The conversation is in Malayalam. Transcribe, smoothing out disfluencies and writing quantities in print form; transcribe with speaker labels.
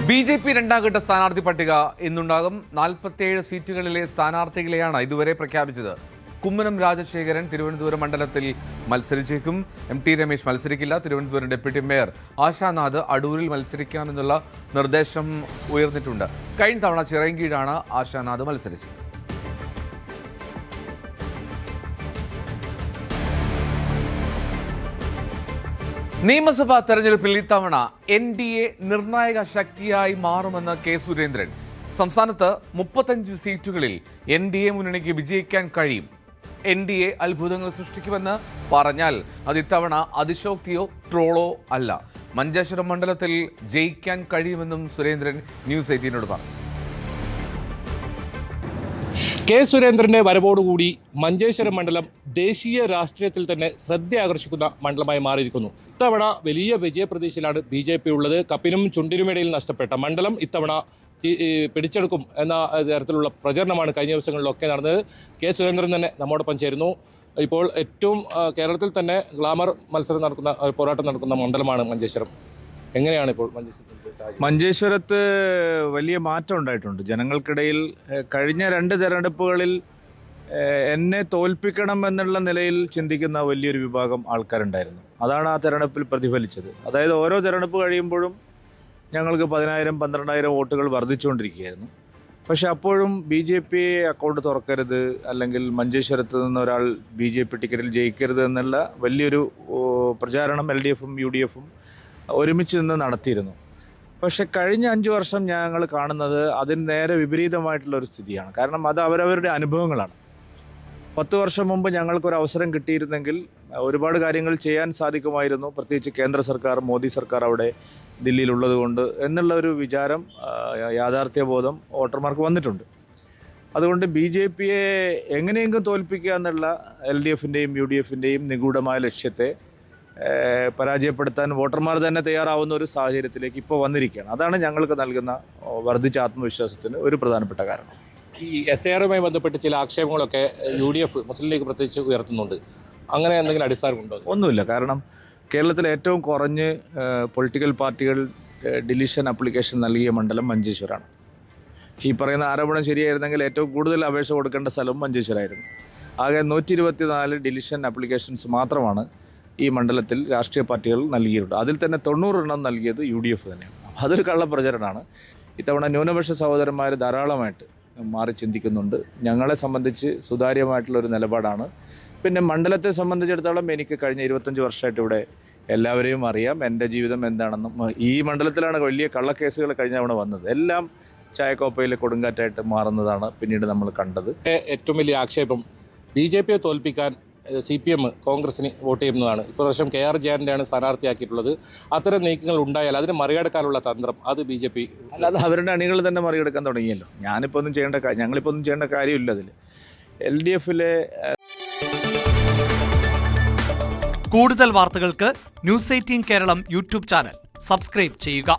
Speaker 1: ബി.ജെ.പി രണ്ടാംഘട്ട സ്ഥാനാർത്ഥി പട്ടിക ഇന്നുണ്ടാകും. 47 സീറ്റുകളിലെ സ്ഥാനാർത്ഥികളെയാണ് ഇതുവരെ പ്രഖ്യാപിച്ചത്. കുമ്മനം രാജശേഖരൻ തിരുവനന്തപുരം മണ്ഡലത്തിൽ മത്സരിച്ചേക്കും. എം.ടി. രമേശ് മത്സരിക്കില്ല. തിരുവനന്തപുരം ഡെപ്യൂട്ടി മേയർ ആശാനാഥ് അടൂരിൽ മത്സരിക്കാമെന്നുള്ള നിർദ്ദേശം ഉയർന്നിട്ടുണ്ട്. കഴിഞ്ഞ തവണ ചിറയൻകീഴാണ് ആശാനാഥ് മത്സരിച്ചത്. നിയമസഭാ തെരഞ്ഞെടുപ്പിൽ ഇത്തവണ എൻ.ഡി.എ നിർണായക ശക്തിയായി മാറുമെന്ന് കെ സുരേന്ദ്രൻ. സംസ്ഥാനത്ത് 35 സീറ്റുകളിൽ എൻ.ഡി.എ മുന്നണിക്ക് വിജയിക്കാൻ കഴിയും. എൻ.ഡി.എ അത്ഭുതങ്ങൾ സൃഷ്ടിക്കുമെന്ന് പറഞ്ഞാൽ അത് ഇത്തവണ അതിശോക്തിയോ ട്രോളോ അല്ല. മഞ്ചേശ്വരം മണ്ഡലത്തിൽ ജയിക്കാൻ കഴിയുമെന്നും സുരേന്ദ്രൻ ന്യൂസ് 18നോട് പറഞ്ഞു.
Speaker 2: കെ സുരേന്ദ്രന്റെ വരവോടുകൂടി മഞ്ചേശ്വരം മണ്ഡലം ദേശീയ രാഷ്ട്രീയത്തിൽ തന്നെ ശ്രദ്ധ ആകർഷിക്കുന്ന മണ്ഡലമായി മാറിയിരിക്കുന്നു. ഇത്തവണ വലിയ വിജയപ്രതീക്ഷയിലാണ് ബി.ജെ.പി ഉള്ളത്. കപ്പിനും ചുണ്ടിനുമിടയിൽ നഷ്ടപ്പെട്ട മണ്ഡലം ഇത്തവണ പിടിച്ചെടുക്കും എന്ന തരത്തിലുള്ള പ്രചരണമാണ് കഴിഞ്ഞ ദിവസങ്ങളിലൊക്കെ നടന്നത്. കെ സുരേന്ദ്രൻ തന്നെ നമ്മോടൊപ്പം ചേരുന്നു. ഇപ്പോൾ ഏറ്റവും കേരളത്തിൽ തന്നെ ഗ്ലാമർ മത്സരം നടക്കുന്ന പോരാട്ടം നടക്കുന്ന മണ്ഡലമാണ് മഞ്ചേശ്വരം. എങ്ങനെയാണ് ഇപ്പോൾ
Speaker 3: മഞ്ചേശ്വരത്ത് വലിയ മാറ്റം ഉണ്ടായിട്ടുണ്ട്. ജനങ്ങൾക്കിടയിൽ കഴിഞ്ഞ 2 തെരഞ്ഞെടുപ്പുകളിൽ എന്നെ തോൽപ്പിക്കണം എന്നുള്ള നിലയിൽ ചിന്തിക്കുന്ന വലിയൊരു വിഭാഗം ആൾക്കാരുണ്ടായിരുന്നു. അതാണ് ആ തെരഞ്ഞെടുപ്പിൽ പ്രതിഫലിച്ചത്. അതായത് ഓരോ തെരഞ്ഞെടുപ്പ് കഴിയുമ്പോഴും ഞങ്ങൾക്ക് 10,000 12,000 വോട്ടുകൾ വർദ്ധിച്ചുകൊണ്ടിരിക്കുകയായിരുന്നു. പക്ഷെ അപ്പോഴും ബി.ജെ.പി അക്കൗണ്ട് തുറക്കരുത്, അല്ലെങ്കിൽ മഞ്ചേശ്വരത്ത് നിന്ന് ഒരാൾ ബി.ജെ.പി ടിക്കറ്റിൽ ജയിക്കരുത് എന്നുള്ള വലിയൊരു പ്രചാരണം LDF-ഉം UDF-ഉം ഒരുമിച്ച് നിന്ന് നടത്തിയിരുന്നു. പക്ഷെ കഴിഞ്ഞ 5 വർഷം ഞങ്ങൾ കാണുന്നത് അതിന് നേരെ വിപരീതമായിട്ടുള്ള ഒരു സ്ഥിതിയാണ്. കാരണം അത് അവരവരുടെ അനുഭവങ്ങളാണ്. 10 വർഷം മുമ്പ് ഞങ്ങൾക്കൊരു അവസരം കിട്ടിയിരുന്നെങ്കിൽ ഒരുപാട് കാര്യങ്ങൾ ചെയ്യാൻ സാധിക്കുമായിരുന്നു. പ്രത്യേകിച്ച് കേന്ദ്ര സർക്കാർ, മോദി സർക്കാർ അവിടെ ദില്ലിയിലുള്ളത് കൊണ്ട് എന്നുള്ള ഒരു വിചാരം, യാഥാർത്ഥ്യബോധം വോട്ടർമാർക്ക് വന്നിട്ടുണ്ട്. അതുകൊണ്ട് ബി.ജെ.പിയെ എങ്ങനെയെങ്കിലും തോൽപ്പിക്കുക എന്നുള്ള LDF-ൻ്റെയും UDF-ൻ്റെയും നിഗൂഢമായ ലക്ഷ്യത്തെ പരാജയപ്പെടുത്താൻ വോട്ടർമാർ തന്നെ തയ്യാറാവുന്ന ഒരു സാഹചര്യത്തിലേക്ക് ഇപ്പോൾ വന്നിരിക്കുകയാണ്. അതാണ് ഞങ്ങൾക്ക് നൽകുന്ന വർദ്ധിച്ച ആത്മവിശ്വാസത്തിന് ഒരു പ്രധാനപ്പെട്ട കാരണം.
Speaker 2: ഈ SIR-യുമായി ബന്ധപ്പെട്ട് ചില ആക്ഷേപങ്ങളൊക്കെ UDF, മുസ്ലിം ലീഗ് പ്രത്യേകിച്ച് ഉയർത്തുന്നുണ്ട്. അങ്ങനെ എന്തെങ്കിലും അടിസ്ഥാനമുണ്ടോ?
Speaker 3: ഒന്നുമില്ല. കാരണം കേരളത്തിലെ ഏറ്റവും കുറഞ്ഞ് പൊളിറ്റിക്കൽ പാർട്ടികൾ ഡിലീഷൻ ആപ്ലിക്കേഷൻ നൽകിയ മണ്ഡലം മഞ്ചേശ്വരമാണ്. ഈ പറയുന്ന ആരോപണം ശരിയായിരുന്നെങ്കിൽ ഏറ്റവും കൂടുതൽ അപേക്ഷ കൊടുക്കേണ്ട സ്ഥലവും മഞ്ചേശ്വരമായിരുന്നു. ആകെ 124 ഡിലീഷൻ ആപ്ലിക്കേഷൻസ് മാത്രമാണ് ഈ മണ്ഡലത്തിൽ രാഷ്ട്രീയ പാർട്ടികൾ നൽകിയിട്ടുണ്ട്. അതിൽ തന്നെ 90 എണ്ണം നൽകിയത് UDF തന്നെയാണ്. അതൊരു കള്ളപ്രചരണമാണ്. ഇത്തവണ ന്യൂനപക്ഷ സഹോദരന്മാർ ധാരാളമായിട്ട് മാറി ചിന്തിക്കുന്നുണ്ട്. ഞങ്ങളെ സംബന്ധിച്ച് സുതാര്യമായിട്ടുള്ളൊരു നിലപാടാണ്. പിന്നെ മണ്ഡലത്തെ സംബന്ധിച്ചിടത്തോളം എനിക്ക് കഴിഞ്ഞ 25 വർഷമായിട്ട് ഇവിടെ എല്ലാവരെയും അറിയാം. എൻ്റെ ജീവിതം എന്താണെന്നും ഈ മണ്ഡലത്തിലാണ് വലിയ കള്ളക്കേസുകൾ കഴിഞ്ഞ തവണ വന്നത്. എല്ലാം ചായക്കോപ്പയിലെ കൊടുങ്കാറ്റായിട്ട് മാറുന്നതാണ് പിന്നീട് നമ്മൾ കണ്ടത്.
Speaker 2: ഏറ്റവും വലിയ ആക്ഷേപം ബി.ജെ.പിയെ തോൽപ്പിക്കാൻ CPM കോൺഗ്രസിന് വോട്ട് ചെയ്യുന്നതാണ്. ഇപ്രാവശ്യം KR ജയൻ്റെയാണ് സ്ഥാനാർത്ഥിയാക്കിയിട്ടുള്ളത്. അത്തരം നീക്കങ്ങൾ ഉണ്ടായാൽ അതിനെ മറികടക്കാനുള്ള തന്ത്രം അത് ബി.ജെ.പി
Speaker 3: അല്ലാതെ അവരുടെ അണികൾ തന്നെ മറികടക്കാൻ തുടങ്ങിയല്ലോ. ഞങ്ങളിപ്പോൾ ഒന്നും ചെയ്യേണ്ട കാര്യമില്ല. അതിൽ LDF-ലെ
Speaker 4: കൂടുതൽ വാർത്തകൾക്ക് News 18 Keralam YouTube channel subscribe ചെയ്യുക.